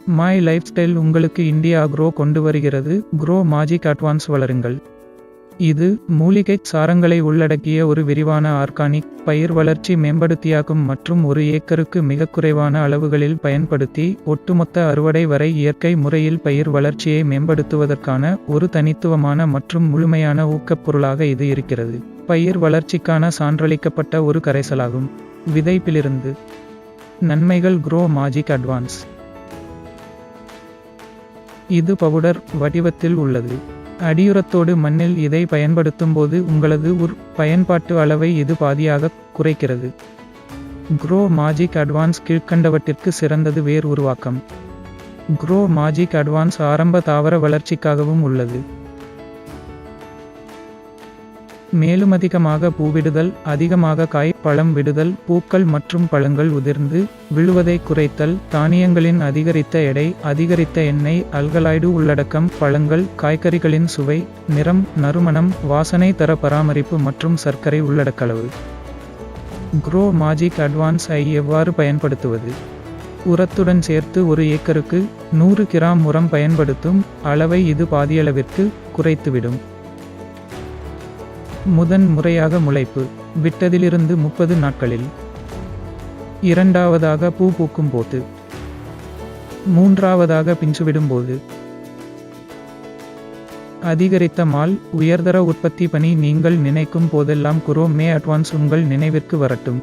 My lifestyle உங்களுக்கு India Grow கொண்டு வருகிறது. க்ரோ மேஜிக் அட்வான்ஸ் வளருங்கள். இது மூலிகைச் சாரங்களை உள்ளடக்கிய ஒரு விரிவான ஆர்கானிக் பயிர் வளர்ச்சி மேம்படுத்தியாகும் மற்றும் ஒரு ஏக்கருக்கு மிகக் குறைவான அளவுகளில் பயன்படுத்தி ஒட்டுமொத்த அறுவடை வரை இயற்கை முறையில் பயிர் வளர்ச்சியை மேம்படுத்துவதற்கான ஒரு தனித்துவமான மற்றும் முழுமையான ஊக்கப் பொருளாக இது இருக்கிறது. பயிர் வளர்ச்சிக்கான சான்றளிக்கப்பட்ட ஒரு கரைசலாகும். விதைப்பிலிருந்து நன்மைகள். Grow magic advance. இது பவுடர் வடிவத்தில் உள்ளது. அடியுரத்தோடு மண்ணில் இதை பயன்படுத்தும்போது உங்களது பயன்பாட்டு அளவை இது பாதியாக குறைக்கிறது. க்ரோ மேஜிக் அட்வான்ஸ் கீழ்க்கண்டவற்றிற்கு சிறந்தது. வேர் உருவாக்கம். க்ரோ மேஜிக் அட்வான்ஸ் ஆரம்ப தாவர வளர்ச்சிக்காகவும் உள்ளது. மேலும் அதிகமாக பூவிடுதல், அதிகமாக காய் பழம் விடுதல், பூக்கள் மற்றும் பழங்கள் உதிர்ந்து விழுவதை குறைத்தல், தானியங்களின் அதிகரித்த எடை, அதிகரித்த எண்ணெய், அல்கலாய்டு உள்ளடக்கம், பழங்கள் காய்கறிகளின் சுவை, நிறம், நறுமணம், வாசனை தர பராமரிப்பு மற்றும் சர்க்கரை உள்ளடக்களவு. க்ரோ மேஜிக் அட்வான்ஸ் ஐ எவ்வாறு பயன்படுத்துவது? உரத்துடன் சேர்த்து ஒரு ஏக்கருக்கு 100 கிராம் உரம் பயன்படுத்தும் அளவை இது பாதியளவிற்கு குறைத்துவிடும். முதன் முறையாக முளைப்பு விட்டதிலிருந்து 30 நாட்களில். இரண்டாவதாக பூ பூக்கும் போது. மூன்றாவதாக பிஞ்சுவிடும்போது. அதிகரித்த மால் உயர்தர உற்பத்தி பணி நீங்கள் நினைக்கும் போதெல்லாம் க்ரோ மே அட்வான்ஸ் உங்கள் நினைவிற்கு வரட்டும்.